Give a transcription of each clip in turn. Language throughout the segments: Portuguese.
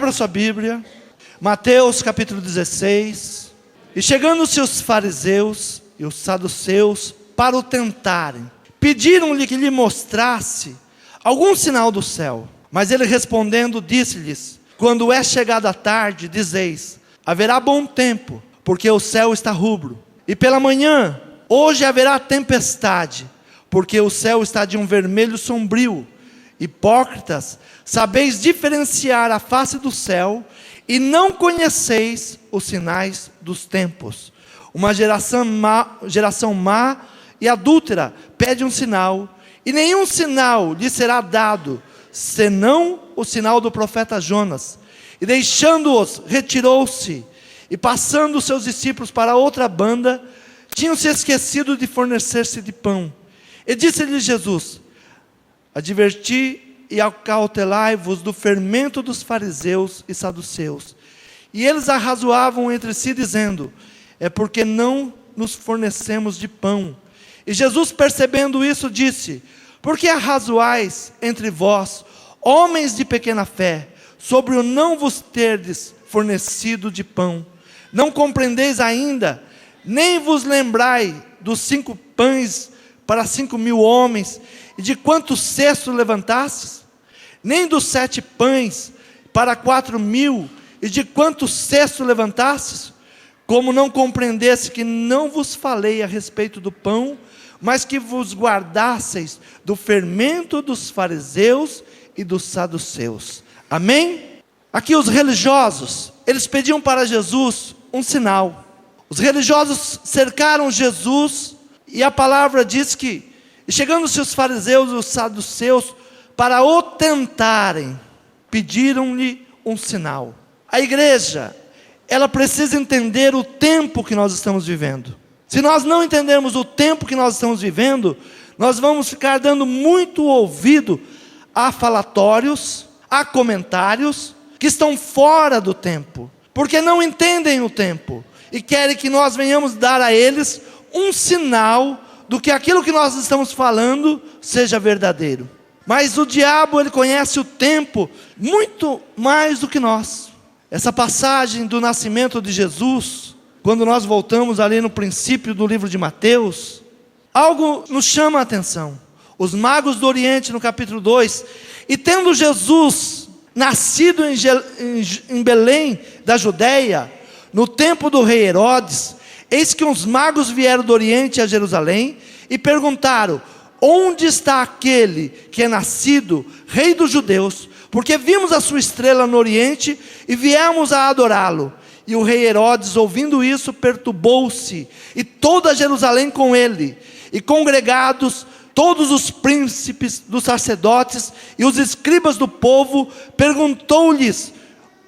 Abra sua Bíblia, Mateus capítulo 16. E chegando-se os fariseus e os saduceus para o tentarem, pediram-lhe que lhe mostrasse algum sinal do céu. Mas ele respondendo disse-lhes: quando é chegada a tarde, dizeis, haverá bom tempo, porque o céu está rubro. E pela manhã, hoje haverá tempestade, porque o céu está de um vermelho sombrio. Hipócritas, sabeis diferenciar a face do céu, e não conheceis os sinais dos tempos. Uma geração má e adúltera pede um sinal, e nenhum sinal lhe será dado, senão o sinal do profeta Jonas. E deixando-os, retirou-se, e passando os seus discípulos para outra banda, tinham se esquecido de fornecer-se de pão. E disse-lhe Jesus: adverti e acautelai-vos do fermento dos fariseus e saduceus. E eles arrazoavam entre si, dizendo: é porque não nos fornecemos de pão. E Jesus, percebendo isso, disse: por que arrazoais entre vós, homens de pequena fé, sobre o não vos terdes fornecido de pão? Não compreendeis ainda, nem vos lembrai dos 5 pães para 5.000 homens, e de quantos cestos levantastes? Nem dos 7 pães para 4.000, e de quantos cestos levantastes? Como não compreendesse que não vos falei a respeito do pão, mas que vos guardasseis do fermento dos fariseus e dos saduceus. Amém? Aqui os religiosos, eles pediam para Jesus um sinal. Os religiosos cercaram Jesus, e a palavra diz que, chegando-se os fariseus e os saduceus para o tentarem, pediram-lhe um sinal. A igreja, ela precisa entender o tempo que nós estamos vivendo. Se nós não entendermos o tempo que nós estamos vivendo, nós vamos ficar dando muito ouvido a falatórios, a comentários que estão fora do tempo, porque não entendem o tempo e querem que nós venhamos dar a eles um sinal do que aquilo que nós estamos falando seja verdadeiro. Mas o diabo, ele conhece o tempo muito mais do que nós. Essa passagem do nascimento de Jesus, quando nós voltamos ali no princípio do livro de Mateus, algo nos chama a atenção. Os magos do Oriente, no capítulo 2, e tendo Jesus nascido em Belém da Judeia, no tempo do rei Herodes, eis que uns magos vieram do Oriente a Jerusalém e perguntaram: onde está aquele que é nascido rei dos judeus? Porque vimos a sua estrela no Oriente e viemos a adorá-lo. E o rei Herodes, ouvindo isso, perturbou-se, e toda Jerusalém com ele. E congregados todos os príncipes dos sacerdotes e os escribas do povo, perguntou-lhes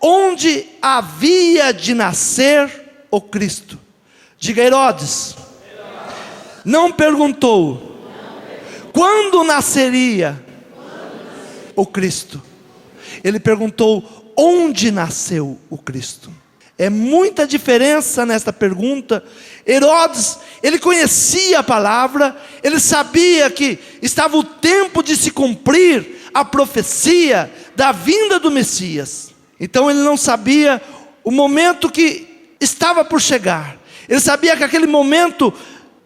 onde havia de nascer o Cristo. Diga: Herodes não perguntou quando nasceria o Cristo. Ele perguntou onde nasceu o Cristo. É muita diferença nesta pergunta. Herodes, ele conhecia a palavra, ele sabia que estava o tempo de se cumprir a profecia da vinda do Messias. Então ele não sabia o momento que estava por chegar. Ele sabia que aquele momento,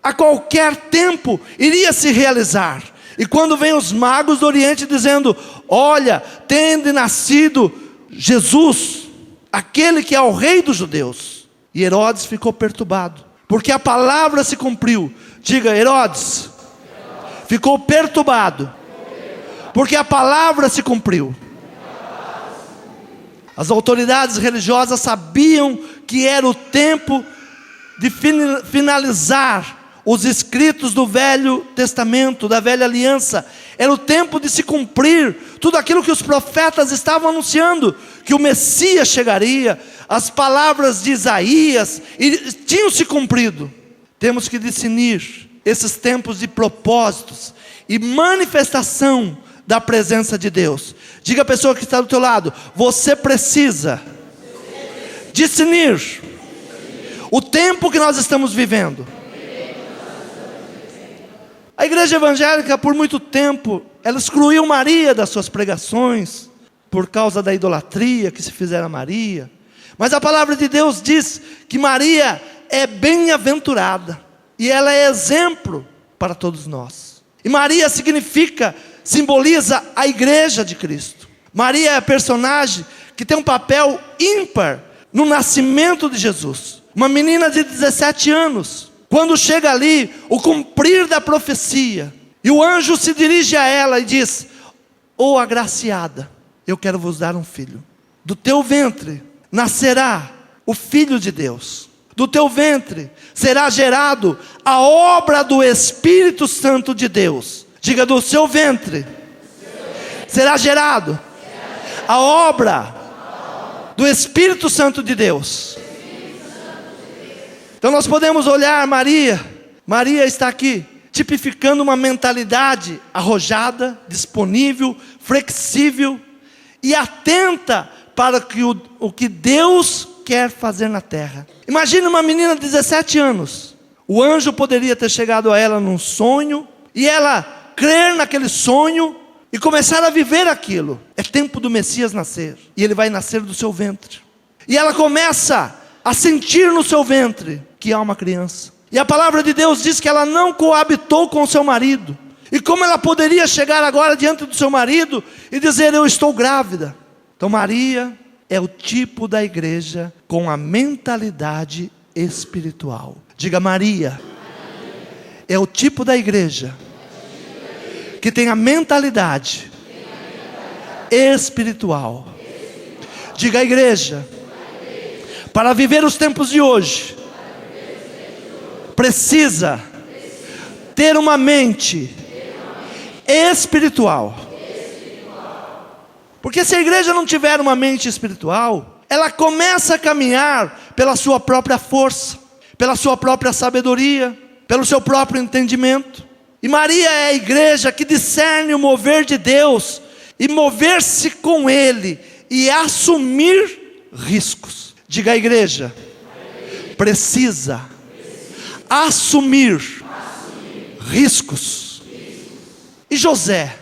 a qualquer tempo, iria se realizar. E quando vem os magos do Oriente dizendo: olha, tende nascido Jesus, aquele que é o rei dos judeus. E Herodes ficou perturbado, porque a palavra se cumpriu. Diga: Herodes ficou perturbado, porque a palavra se cumpriu. As autoridades religiosas sabiam que era o tempo de finalizar os escritos do Velho Testamento, da Velha Aliança. Era o tempo de se cumprir tudo aquilo que os profetas estavam anunciando, que o Messias chegaria. As palavras de Isaías tinham se cumprido. Temos que discernir esses tempos de propósitos e manifestação da presença de Deus. Diga à pessoa que está do teu lado: você precisa discernir o tempo que nós estamos vivendo. A igreja evangélica, por muito tempo, ela excluiu Maria das suas pregações, por causa da idolatria que se fizeram a Maria. Mas a palavra de Deus diz que Maria é bem-aventurada, e ela é exemplo para todos nós. E Maria simboliza a igreja de Cristo. Maria é a personagem que tem um papel ímpar no nascimento de Jesus. Uma menina de 17 anos, quando chega ali o cumprir da profecia, e o anjo se dirige a ela e diz: "Ó agraciada, eu quero vos dar um filho. Do teu ventre nascerá o Filho de Deus. Do teu ventre será gerado a obra do Espírito Santo de Deus." Diga: do seu ventre será gerado a obra do Espírito Santo de Deus. Então nós podemos olhar Maria. Maria está aqui tipificando uma mentalidade arrojada, disponível, flexível e atenta para o que Deus quer fazer na terra. Imagine uma menina de 17 anos. O anjo poderia ter chegado a ela num sonho, e ela crer naquele sonho e começar a viver aquilo. É tempo do Messias nascer, e ele vai nascer do seu ventre. E ela começa a sentir no seu ventre que há uma criança. E a palavra de Deus diz que ela não coabitou com seu marido. E como ela poderia chegar agora diante do seu marido e dizer: eu estou grávida? Então Maria é o tipo da igreja com a mentalidade espiritual. Diga: Maria é o tipo da igreja que tem a mentalidade espiritual. Diga: igreja, para viver os tempos de hoje, precisa ter uma mente espiritual. Porque se a igreja não tiver uma mente espiritual, ela começa a caminhar pela sua própria força, pela sua própria sabedoria, pelo seu próprio entendimento. E Maria é a igreja que discerne o mover de Deus, e mover-se com Ele, e assumir riscos. Diga: a igreja precisa assumir riscos. E José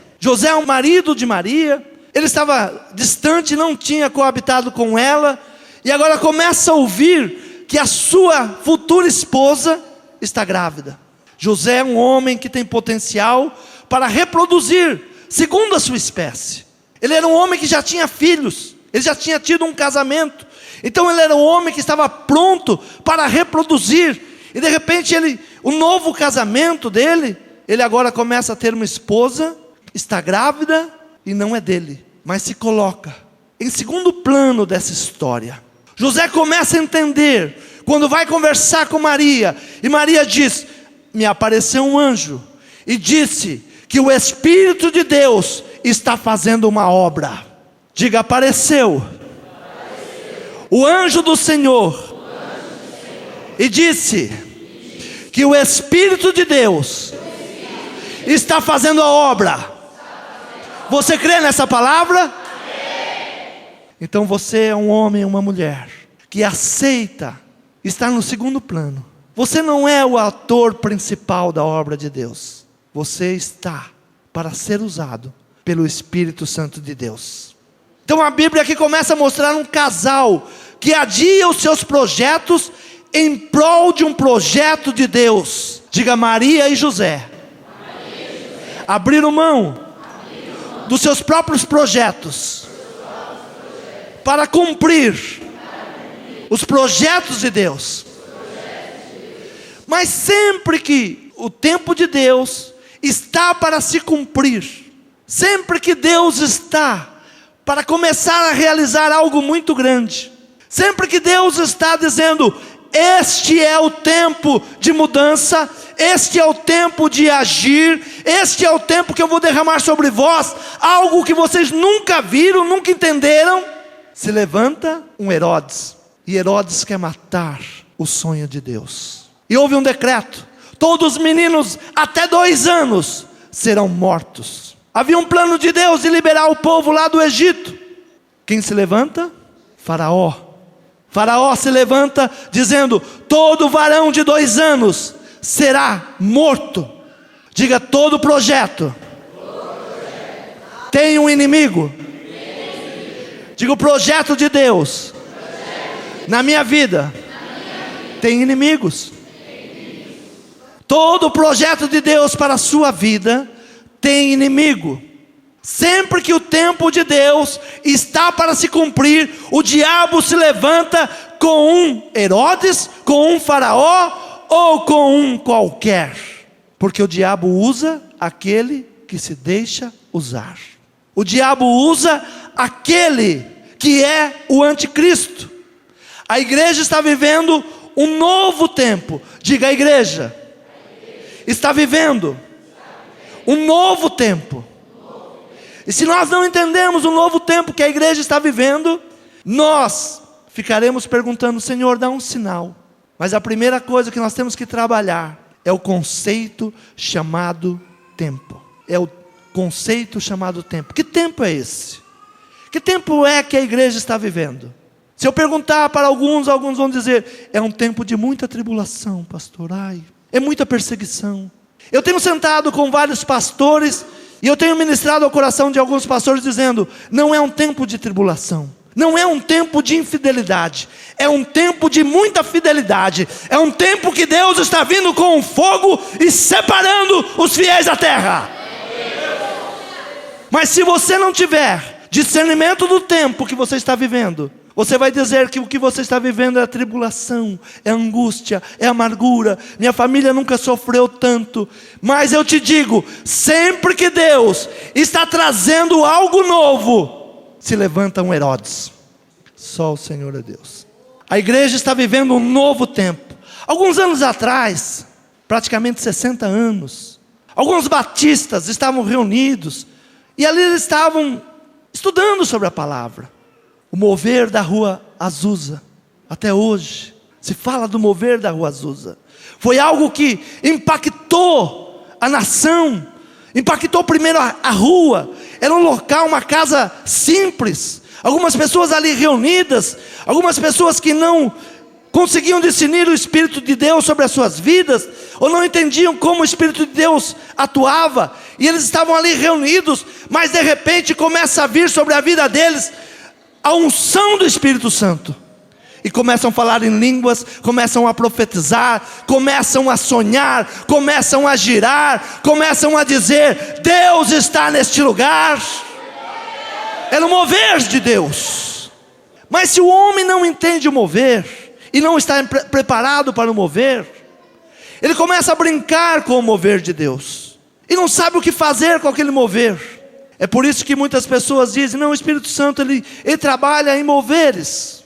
é o marido de Maria. Ele estava distante, não tinha coabitado com ela, e agora começa a ouvir que a sua futura esposa está grávida. José é um homem que tem potencial para reproduzir segundo a sua espécie. Ele era um homem que já tinha filhos, ele já tinha tido um casamento. Então ele era um homem que estava pronto para reproduzir. E de repente o novo casamento dele, ele agora começa a ter uma esposa, está grávida e não é dele, mas se coloca em segundo plano dessa história. José começa a entender, quando vai conversar com Maria, e Maria diz: me apareceu um anjo e disse que o Espírito de Deus está fazendo uma obra. Diga: apareceu o anjo do Senhor e disse que o Espírito de Deus está fazendo a obra. Você crê nessa palavra? Então você é um homem, uma mulher que aceita estar no segundo plano. Você não é o ator principal da obra de Deus. Você está para ser usado pelo Espírito Santo de Deus. Então a Bíblia aqui começa a mostrar um casal que adia os seus projetos em prol de um projeto de Deus. Diga: Maria e José abriram mão dos seus próprios projetos para cumprir os projetos de Deus. Mas sempre que o tempo de Deus está para se cumprir, sempre que Deus está para começar a realizar algo muito grande, sempre que Deus está dizendo: este é o tempo de mudança, este é o tempo de agir, este é o tempo que eu vou derramar sobre vós algo que vocês nunca viram, nunca entenderam, se levanta um Herodes, e Herodes quer matar o sonho de Deus. E houve um decreto: todos os meninos até 2 anos serão mortos. Havia um plano de Deus de liberar o povo lá do Egito. Quem se levanta? Faraó. Faraó se levanta dizendo: todo varão de 2 anos será morto. Diga: todo projeto tem um inimigo. Diga: o projeto de Deus na minha vida tem inimigos. Todo o projeto de Deus para a sua vida tem inimigo. Sempre que o tempo de Deus está para se cumprir, o diabo se levanta com um Herodes, com um Faraó ou com um qualquer. Porque o diabo usa aquele que se deixa usar. O diabo usa aquele que é o anticristo. A igreja está vivendo um novo tempo. Diga: a igreja está vivendo um novo tempo. E se nós não entendemos o novo tempo que a igreja está vivendo, nós ficaremos perguntando: Senhor, dá um sinal. Mas a primeira coisa que nós temos que trabalhar é o conceito chamado tempo. É o conceito chamado tempo. Que tempo é esse? Que tempo é que a igreja está vivendo? Se eu perguntar para alguns vão dizer: é um tempo de muita tribulação, pastor. É muita perseguição. Eu tenho sentado com vários pastores e eu tenho ministrado ao coração de alguns pastores dizendo: não é um tempo de tribulação, não é um tempo de infidelidade, é um tempo de muita fidelidade. É um tempo que Deus está vindo com um fogo e separando os fiéis da terra. Mas se você não tiver discernimento do tempo que você está vivendo, você vai dizer que o que você está vivendo é tribulação, é angústia, é amargura. Minha família nunca sofreu tanto. Mas eu te digo, sempre que Deus está trazendo algo novo, se levanta um Herodes. Só o Senhor é Deus. A igreja está vivendo um novo tempo. Alguns anos atrás, praticamente 60 anos, alguns batistas estavam reunidos e ali eles estavam estudando sobre a palavra. O mover da rua Azusa, até hoje se fala do mover da rua Azusa. Foi algo que impactou a nação, impactou primeiro a rua. Era um local, uma casa simples, algumas pessoas ali reunidas, algumas pessoas que não conseguiam discernir o Espírito de Deus sobre as suas vidas, ou não entendiam como o Espírito de Deus atuava, e eles estavam ali reunidos, mas de repente começa a vir sobre a vida deles a unção do Espírito Santo, e começam a falar em línguas, começam a profetizar, começam a sonhar, começam a girar, começam a dizer: Deus está neste lugar. Era o mover de Deus. Mas se o homem não entende o mover, e não está preparado para o mover, ele começa a brincar com o mover de Deus, e não sabe o que fazer com aquele mover. É por isso que muitas pessoas dizem: não, o Espírito Santo ele trabalha em moveres.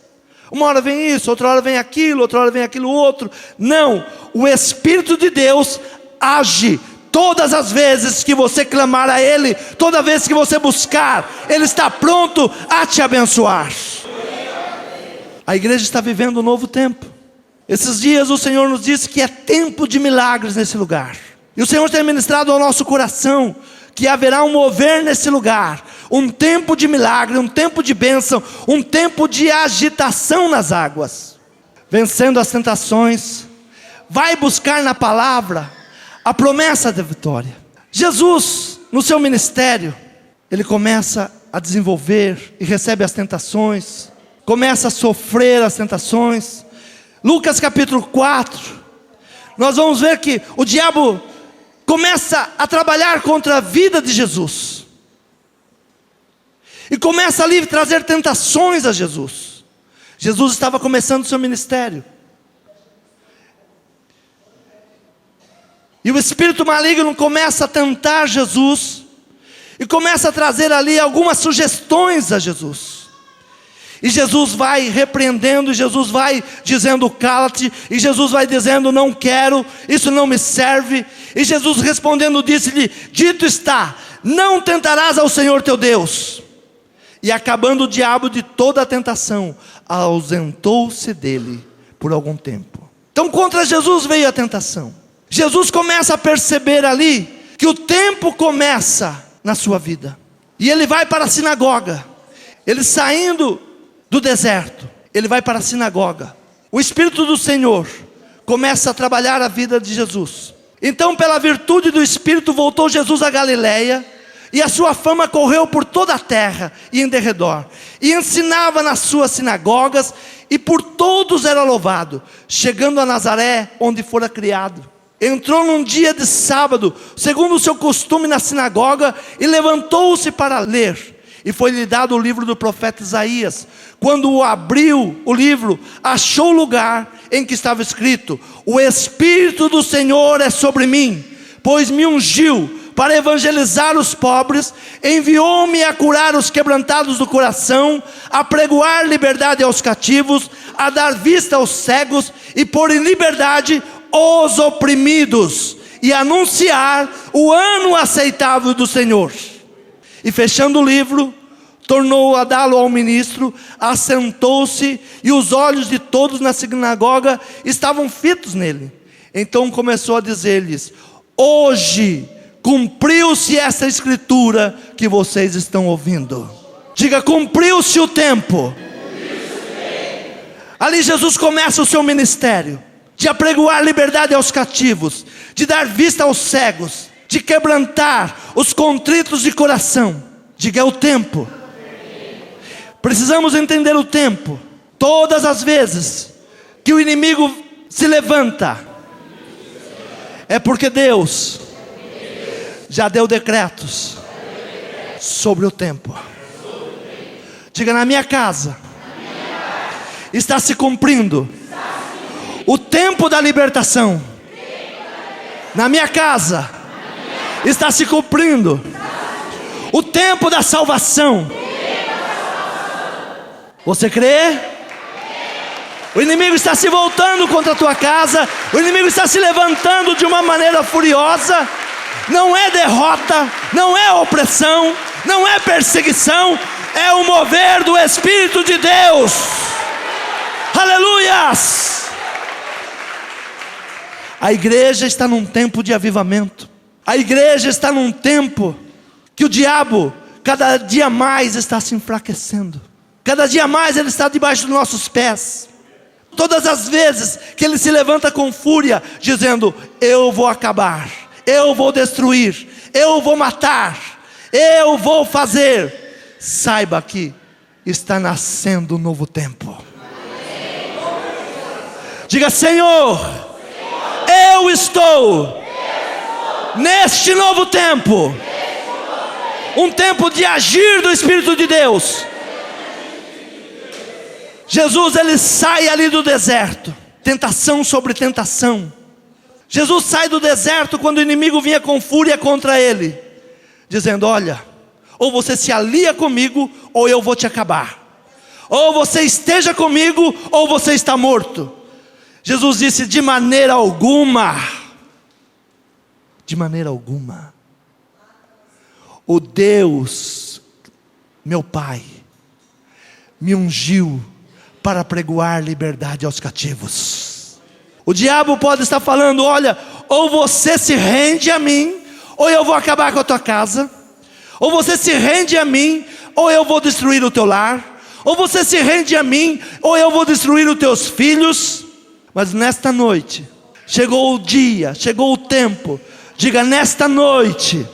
Uma hora vem isso, outra hora vem aquilo, outra hora vem aquilo outro. Não, o Espírito de Deus age todas as vezes que você clamar a Ele, toda vez que você buscar, Ele está pronto a te abençoar. A igreja está vivendo um novo tempo. Esses dias o Senhor nos disse que é tempo de milagres nesse lugar. E o Senhor tem ministrado ao nosso coração que haverá um mover nesse lugar, um tempo de milagre, um tempo de bênção, um tempo de agitação nas águas, vencendo as tentações. Vai buscar na palavra a promessa da vitória. Jesus, no seu ministério, ele começa a desenvolver e recebe as tentações, começa a sofrer as tentações. Lucas capítulo 4, nós vamos ver que o diabo começa a trabalhar contra a vida de Jesus, e começa ali a trazer tentações a Jesus. Jesus estava começando o seu ministério, e o espírito maligno começa a tentar Jesus, e começa a trazer ali algumas sugestões a Jesus. E Jesus vai repreendendo, Jesus vai dizendo: cala-te. E Jesus vai dizendo: não quero, isso não me serve. E Jesus respondendo disse-lhe: dito está, não tentarás ao Senhor teu Deus. E acabando o diabo de toda a tentação, ausentou-se dele por algum tempo. Então contra Jesus veio a tentação. Jesus começa a perceber ali que o tempo começa na sua vida. E ele vai para a sinagoga. Ele saindo do deserto, ele vai para a sinagoga. O Espírito do Senhor começa a trabalhar a vida de Jesus. Então, pela virtude do Espírito, voltou Jesus a Galileia, E a sua fama correu por toda a terra e em derredor. E ensinava nas suas sinagogas, e por todos era louvado. Chegando a Nazaré, onde fora criado. Entrou num dia de sábado, segundo o seu costume, na sinagoga, e levantou-se para ler. E foi-lhe dado o livro do profeta Isaías. Quando o abriu o livro, achou o lugar em que estava escrito: o Espírito do Senhor é sobre mim, pois me ungiu para evangelizar os pobres, enviou-me a curar os quebrantados do coração, a pregoar liberdade aos cativos, a dar vista aos cegos, e pôr em liberdade os oprimidos, e anunciar o ano aceitável do Senhor. E fechando o livro, tornou a dá-lo ao ministro, assentou-se, e os olhos de todos na sinagoga estavam fitos nele. Então começou a dizer-lhes: hoje cumpriu-se essa escritura que vocês estão ouvindo. Diga: cumpriu-se o tempo. Ali Jesus começa o seu ministério, de apregoar liberdade aos cativos, de dar vista aos cegos, de quebrantar os contritos de coração. Diga: é o tempo. Precisamos entender o tempo. Todas as vezes que o inimigo se levanta, é porque Deus já deu decretos sobre o tempo. Diga: na minha casa está se cumprindo o tempo da libertação. Na minha casa está se cumprindo o tempo da salvação. Você crê? O inimigo está se voltando contra a tua casa. O inimigo está se levantando de uma maneira furiosa. Não é derrota, não é opressão, não é perseguição, é o mover do Espírito de Deus. Aleluias! A igreja está num tempo de avivamento. A igreja está num tempo que o diabo cada dia mais está se enfraquecendo. Cada dia mais ele está debaixo dos nossos pés. Todas as vezes que ele se levanta com fúria, dizendo: eu vou acabar, eu vou destruir, eu vou matar, eu vou fazer. Saiba que está nascendo um novo tempo. Diga: Senhor, eu estou neste novo tempo. Um tempo de agir do Espírito de Deus. Jesus, ele sai ali do deserto, tentação sobre tentação. Jesus sai do deserto quando o inimigo vinha com fúria contra ele, dizendo: olha, ou você se alia comigo, ou eu vou te acabar. Ou você esteja comigo, ou você está morto. Jesus disse: de maneira alguma. De maneira alguma. O Deus, meu Pai, me ungiu para pregoar liberdade aos cativos. O diabo pode estar falando: olha, ou você se rende a mim, ou eu vou acabar com a tua casa. Ou você se rende a mim, ou eu vou destruir o teu lar. Ou você se rende a mim, ou eu vou destruir os teus filhos. Mas nesta noite, chegou o dia, chegou o tempo. Diga: nesta noite,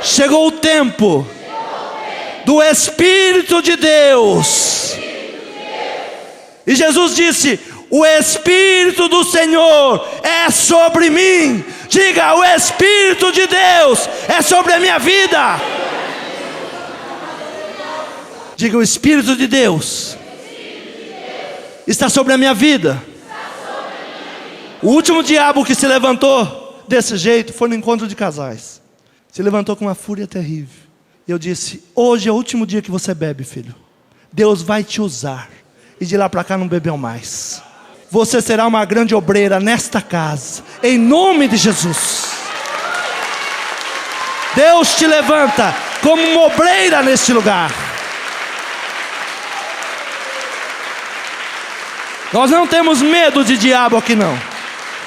chegou o tempo do Espírito de Deus. E Jesus disse: o Espírito do Senhor é sobre mim. Diga: o Espírito de Deus é sobre a minha vida. Diga: o Espírito de Deus está sobre a minha vida. O último diabo que se levantou desse jeito foi no encontro de casais. Se levantou com uma fúria terrível. E eu disse: hoje é o último dia que você bebe, filho. Deus vai te usar. E de lá para cá não bebeu mais. Você será uma grande obreira nesta casa, em nome de Jesus. Deus te levanta como uma obreira neste lugar. Nós não temos medo de diabo aqui não.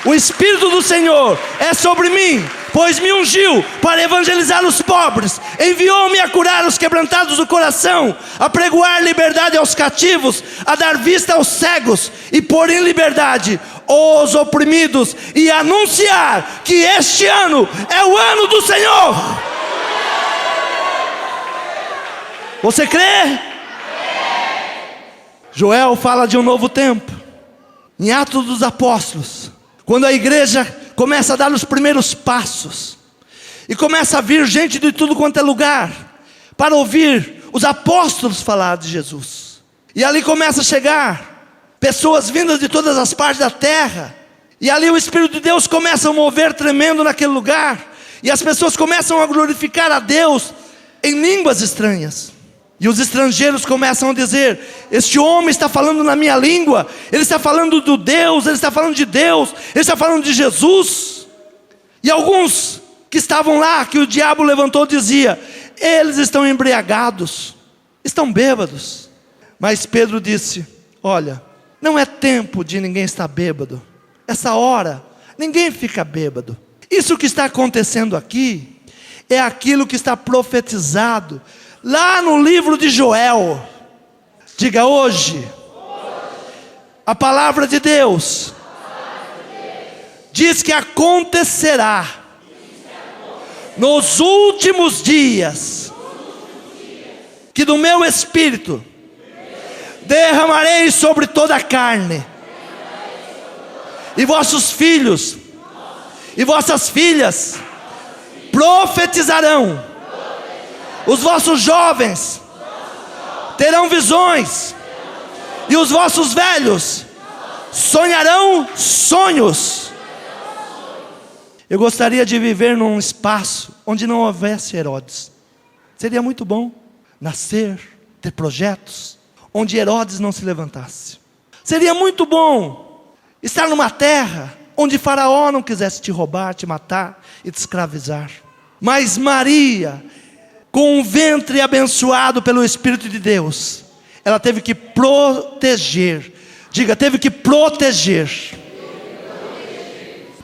O Espírito do Senhor é sobre mim, pois me ungiu para evangelizar os pobres, enviou-me a curar os quebrantados do coração, a pregoar liberdade aos cativos, a dar vista aos cegos, e pôr em liberdade os oprimidos, e anunciar que este ano é o ano do Senhor. Você crê? Joel fala de um novo tempo. Em Atos dos Apóstolos, quando a igreja começa a dar os primeiros passos, e começa a vir gente de tudo quanto é lugar, para ouvir os apóstolos falar de Jesus. E ali começa a chegar pessoas vindas de todas as partes da terra, e ali o Espírito de Deus começa a mover tremendo naquele lugar, e as pessoas começam a glorificar a Deus em línguas estranhas. E os estrangeiros começam a dizer: este homem está falando na minha língua, ele está falando do Deus, ele está falando de Deus, ele está falando de Jesus. E alguns que estavam lá, que o diabo levantou, dizia: eles estão embriagados, estão bêbados. Mas Pedro disse: olha, não é tempo de ninguém estar bêbado. Essa hora, ninguém fica bêbado. Isso que está acontecendo aqui, é aquilo que está profetizado lá no livro de Joel. Diga: hoje, a palavra de Deus diz que acontecerá nos últimos dias, que do meu Espírito derramarei sobre toda a carne, e vossos filhos e vossas filhas profetizarão, os vossos jovens terão visões, e os vossos velhos sonharão sonhos. Eu gostaria de viver num espaço onde não houvesse Herodes. Seria muito bom nascer, ter projetos onde Herodes não se levantasse. Seria muito bom estar numa terra onde Faraó não quisesse te roubar, te matar e te escravizar. Mas Maria, com um ventre abençoado pelo Espírito de Deus, ela teve que proteger. Diga: teve que proteger.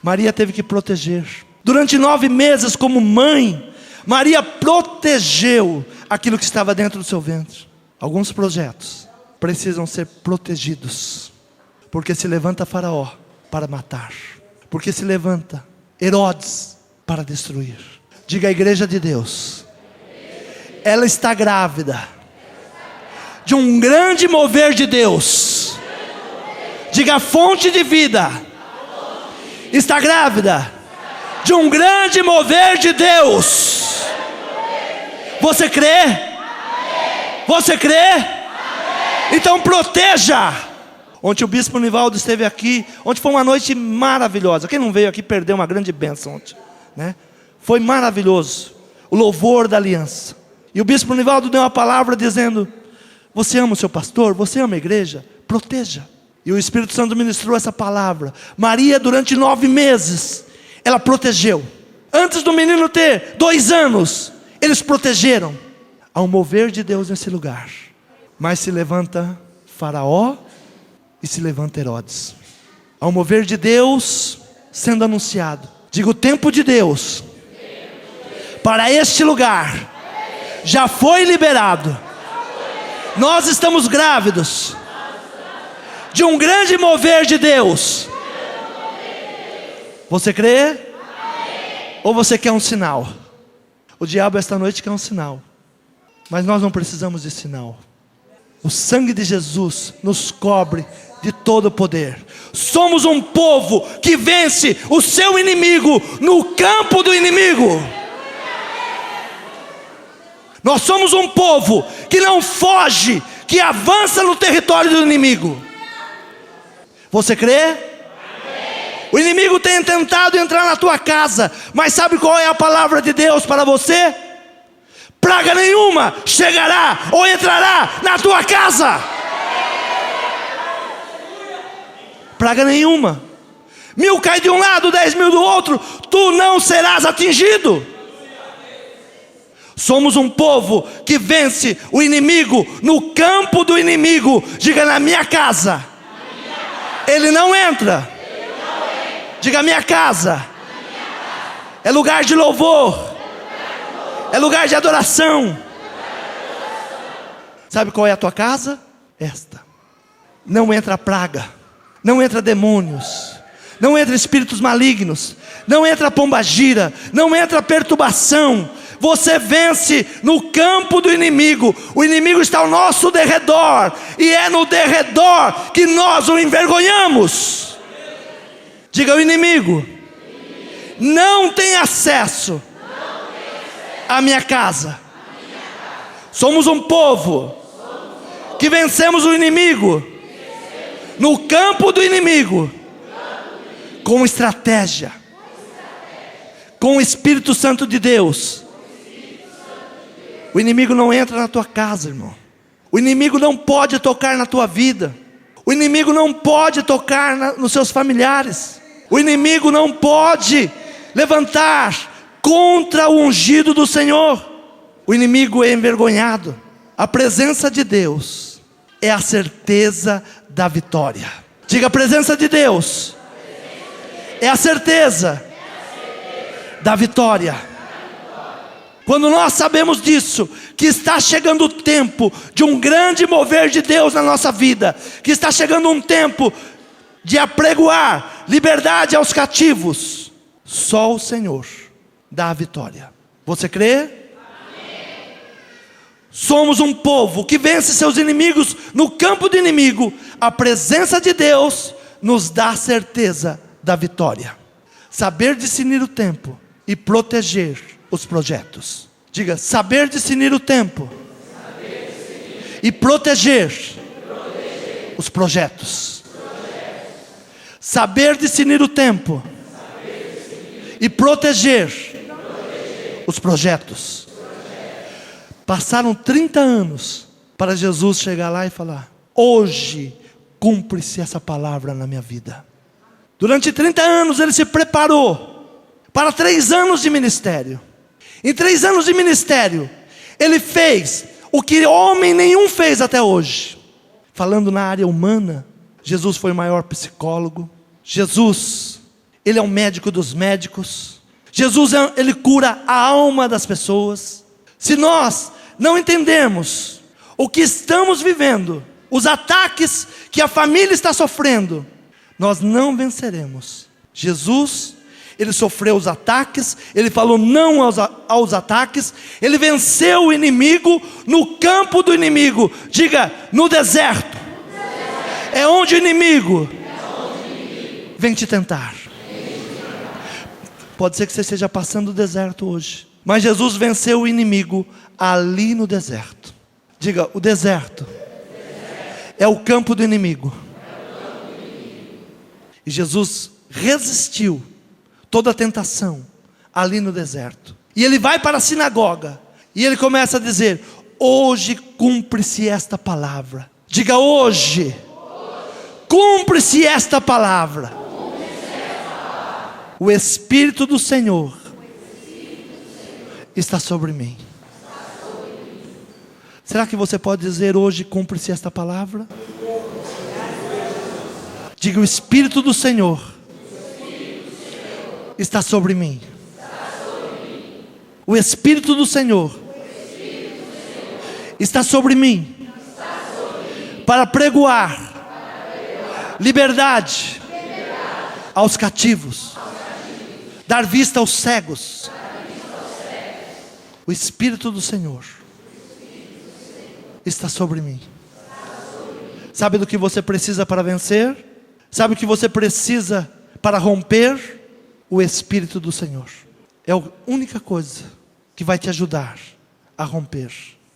Maria teve que proteger. Durante 9 meses, como mãe, Maria protegeu aquilo que estava dentro do seu ventre. Alguns projetos precisam ser protegidos, porque se levanta Faraó para matar, porque se levanta Herodes para destruir. Diga: a igreja de Deus, ela está grávida de um grande mover de Deus. Diga: a fonte de vida está grávida de um grande mover de Deus. Você crê? Você crê? Então proteja. Ontem o bispo Nivaldo esteve aqui. Ontem foi uma noite maravilhosa. Quem não veio aqui perdeu uma grande bênção ontem, né? Foi maravilhoso o louvor da aliança. E o bispo Nivaldo deu uma palavra dizendo: você ama o seu pastor? Você ama a igreja? Proteja. E o Espírito Santo ministrou essa palavra. Maria, durante 9 meses, ela protegeu. Antes do menino ter 2 anos, eles protegeram. Há um mover de Deus nesse lugar. Mas se levanta Faraó e se levanta Herodes. Há um mover de Deus sendo anunciado. Diga: o tempo de Deus para este lugar já foi liberado. Nós estamos grávidos de um grande mover de Deus. Você crê? Ou você quer um sinal? O diabo esta noite quer um sinal, mas nós não precisamos de sinal. O sangue de Jesus nos cobre de todo o poder. Somos um povo que vence o seu inimigo no campo do inimigo. Nós somos um povo que não foge, que avança no território do inimigo. Você crê? O inimigo tem tentado entrar na tua casa, mas sabe qual é a palavra de Deus para você? Praga nenhuma chegará ou entrará na tua casa. Praga nenhuma. 1000 cai de um lado, 10.000 do outro, tu não serás atingido. Somos um povo que vence o inimigo no campo do inimigo. Diga: na minha casa ele não entra. Diga: minha casa é lugar de louvor, é lugar de adoração. Sabe qual é a tua casa? Esta. Não entra praga, não entra demônios, não entra espíritos malignos, não entra pombagira, não entra perturbação. você vence no campo do inimigo. O inimigo está ao nosso derredor, e é no derredor que nós o envergonhamos. Diga: o inimigo não tem acesso à minha casa. Somos um povo que vencemos o inimigo no campo do inimigo, com estratégia, com o Espírito Santo de Deus. O inimigo não entra na tua casa, irmão. O inimigo não pode tocar na tua vida. O inimigo não pode tocar nos seus familiares. O inimigo não pode levantar contra o ungido do Senhor. O inimigo é envergonhado. A presença de Deus é a certeza da vitória. Diga: a presença de Deus é a certeza da vitória. Quando nós sabemos disso, que está chegando o tempo de um grande mover de Deus na nossa vida, que está chegando um tempo de apregoar liberdade aos cativos, só o Senhor dá a vitória. Você crê? Amém. Somos um povo que vence seus inimigos no campo do inimigo. A presença de Deus nos dá a certeza da vitória. Saber discernir o tempo e proteger os projetos. Diga: saber discernir o tempo e proteger os projetos. Saber discernir o tempo e proteger os projetos. Passaram 30 anos para Jesus chegar lá e falar: hoje cumpre-se essa palavra na minha vida. Durante 30 anos ele se preparou para 3 anos de ministério. Em 3 anos de ministério, ele fez o que homem nenhum fez até hoje. Falando na área humana, Jesus foi o maior psicólogo. Jesus, ele é o médico dos médicos. Jesus, ele cura a alma das pessoas. Se nós não entendermos o que estamos vivendo, os ataques que a família está sofrendo, nós não venceremos. Jesus, ele sofreu os ataques, ele falou não aos ataques, ele venceu o inimigo no campo do inimigo. Diga: no deserto. É onde o inimigo vem te tentar. Pode ser que você esteja passando o deserto hoje, mas Jesus venceu o inimigo ali no deserto. Diga: o deserto é o campo do inimigo. E Jesus resistiu toda a tentação ali no deserto. E ele vai para a sinagoga e ele começa a dizer: hoje cumpre-se esta palavra. Diga: hoje cumpre-se esta palavra. O Espírito do Senhor está sobre mim. Será que você pode dizer: hoje cumpre-se esta palavra? Diga: o Espírito do Senhor está sobre mim. O Espírito do Senhor está sobre mim para pregoar liberdade aos cativos, dar vista aos cegos. O Espírito do Senhor está sobre mim. Sabe do que você precisa para vencer? Sabe o que você precisa para romper? O Espírito do Senhor é a única coisa que vai te ajudar a romper.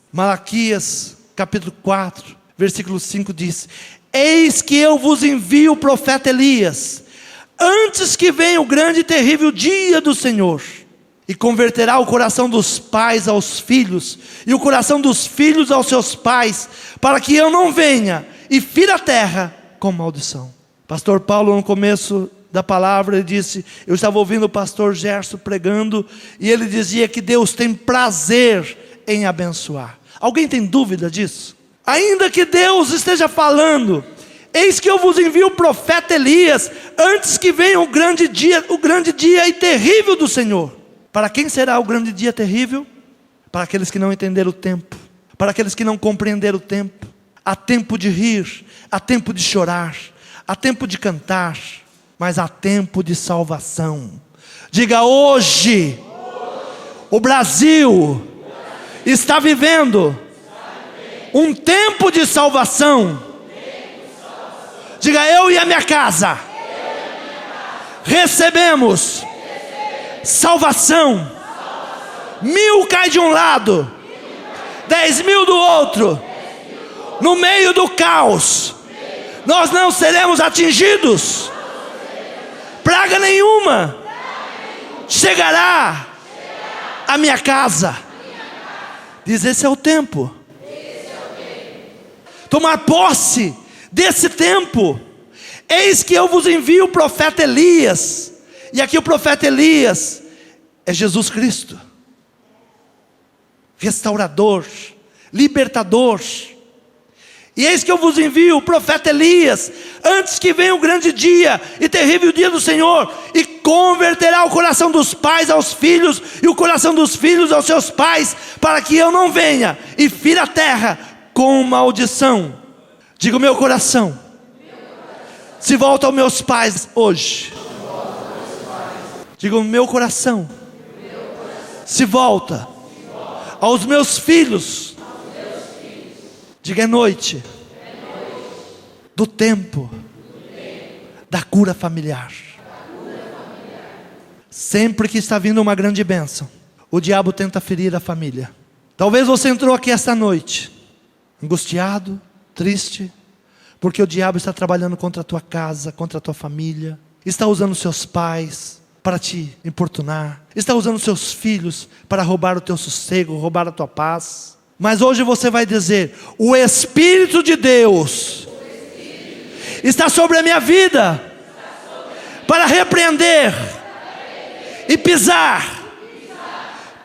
Malaquias capítulo 4 versículo 5 diz: eis que eu vos envio o profeta Elias, antes que venha o grande e terrível dia do Senhor, e converterá o coração dos pais aos filhos, e o coração dos filhos aos seus pais, para que eu não venha e fira a terra com maldição. Pastor Paulo, no começo da palavra, ele disse: eu estava ouvindo o pastor Gerson pregando, e ele dizia que Deus tem prazer em abençoar. Alguém tem dúvida disso? Ainda que Deus esteja falando: eis que eu vos envio o profeta Elias, antes que venha o grande dia e terrível do Senhor. Para quem será o grande dia terrível? Para aqueles que não entenderam o tempo, para aqueles que não compreenderam o tempo. Há tempo de rir, há tempo de chorar, há tempo de cantar, mas há tempo de salvação. Diga: hoje O Brasil está vivendo um tempo de salvação. Diga: eu e a minha casa recebemos salvação. 1000 cai de um lado, 10.000 do outro. No meio do caos, nós não seremos atingidos. Praga nenhuma chegará à minha casa. Diz: esse é o tempo. Tomar posse desse tempo. Eis que eu vos envio o profeta Elias. E aqui o profeta Elias é Jesus Cristo, restaurador, libertador. E eis que eu vos envio o profeta Elias, antes que venha o grande dia e terrível dia do Senhor, e converterá o coração dos pais aos filhos, e o coração dos filhos aos seus pais, para que eu não venha e fira a terra com maldição. Diga: o meu coração se volta aos meus pais hoje. Diga: o meu coração se volta aos meus filhos. Diga: é noite do tempo da cura familiar. Sempre que está vindo uma grande bênção, o diabo tenta ferir a família. Talvez você entrou aqui esta noite angustiado, triste, porque o diabo está trabalhando contra a tua casa, contra a tua família. Está usando seus pais para te importunar. Está usando seus filhos para roubar o teu sossego, roubar a tua paz. Mas hoje você vai dizer: o Espírito de Deus está sobre a minha vida, para repreender e pisar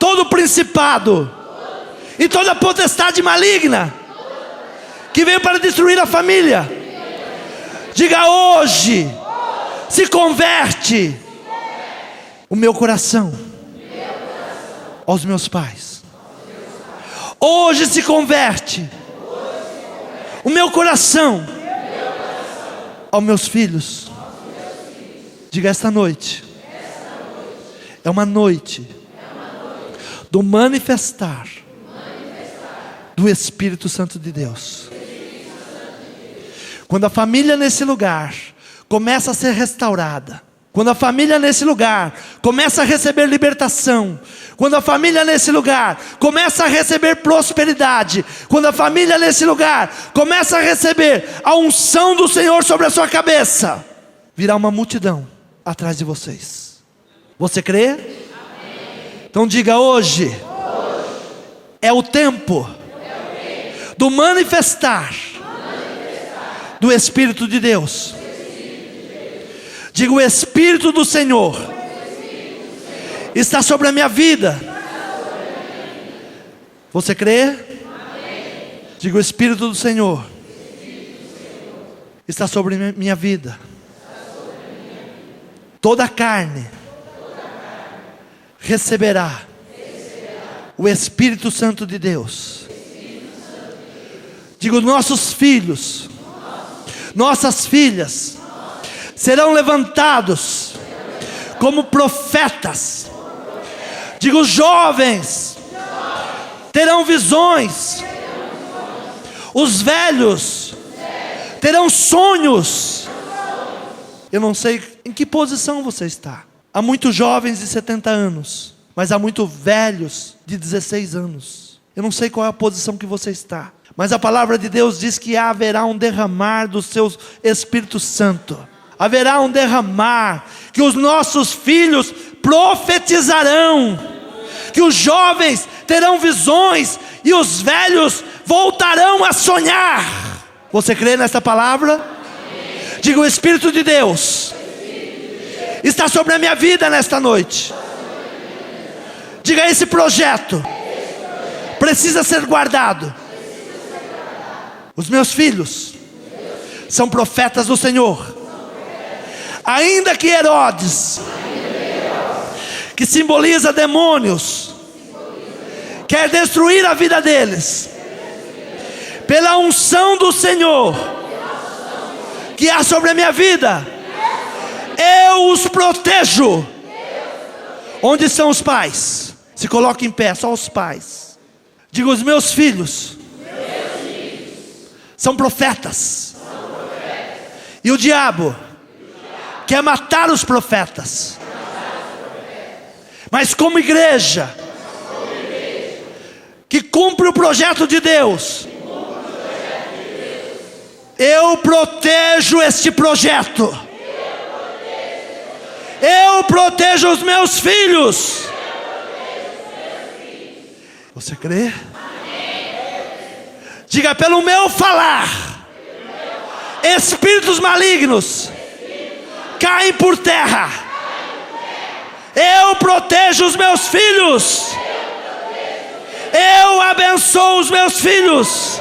todo principado e toda potestade maligna que veio para destruir a família. Diga: hoje se converte o meu coração aos meus pais. Hoje se converte o meu coração aos meus filhos. Diga: esta noite é uma noite do manifestar do Espírito Santo de Deus. Quando a família nesse lugar começa a ser restaurada, quando a família nesse lugar começa a receber libertação, quando a família nesse lugar começa a receber prosperidade, quando a família nesse lugar começa a receber a unção do Senhor sobre a sua cabeça, virá uma multidão atrás de vocês. Você crê? Amém. Então diga: hoje é o tempo do manifestar do Espírito de Deus. Diga: o Espírito do Senhor está sobre a minha vida. Você crê? Diga: o Espírito do Senhor está sobre a minha vida. Toda a carne receberá o Espírito Santo de Deus. Digo: nossos filhos, nossas filhas serão levantados como profetas. Digo: jovens terão visões, os velhos terão sonhos. Eu não sei em que posição você está. Há muitos jovens de 70 anos, mas há muitos velhos de 16 anos. Eu não sei qual é a posição que você está, mas a palavra de Deus diz que haverá um derramar do seu Espírito Santo. Haverá um derramar, que os nossos filhos profetizarão, que os jovens terão visões e os velhos voltarão a sonhar. Você crê nessa palavra? Diga: o Espírito de Deus está sobre a minha vida nesta noite. Diga: esse projeto precisa ser guardado. Os meus filhos são profetas do Senhor. Ainda que Herodes, que simboliza demônios, quer destruir a vida deles, pela unção do Senhor que há sobre a minha vida, eu os protejo. Onde estão os pais? Se coloque em pé, só os pais. Diga: os meus filhos são profetas. E o diabo quer matar os profetas. Mas como igreja que cumpre o projeto de Deus, eu protejo este projeto. Eu protejo os meus filhos. Você crê? Diga: pelo meu falar, espíritos malignos caem por terra. Eu protejo os meus filhos. Eu abençoo os meus filhos.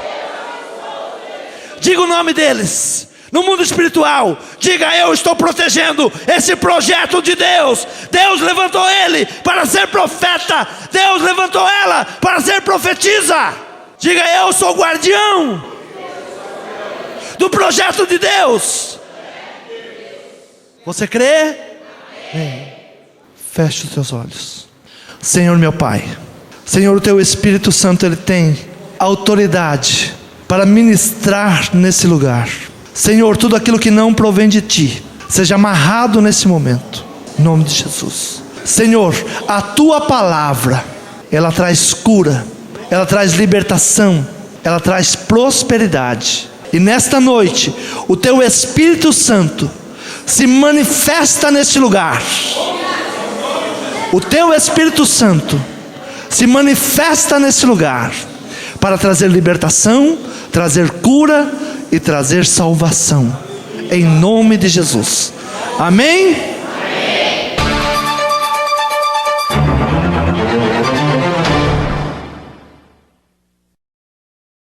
Diga o nome deles. No mundo espiritual, diga: eu estou protegendo esse projeto de Deus. Deus levantou ele para ser profeta. Deus levantou ela para ser profetisa. Diga: eu sou guardião do projeto de Deus. Você crê? Amém. Feche os seus olhos. Senhor meu Pai, Senhor, o Teu Espírito Santo, Ele tem autoridade para ministrar nesse lugar. Senhor, tudo aquilo que não provém de Ti, seja amarrado nesse momento, em nome de Jesus. Senhor, a Tua palavra, ela traz cura, ela traz libertação, ela traz prosperidade. E nesta noite, o Teu Espírito Santo se manifesta neste lugar. O Teu Espírito Santo se manifesta nesse lugar para trazer libertação, trazer cura e trazer salvação, em nome de Jesus. Amém?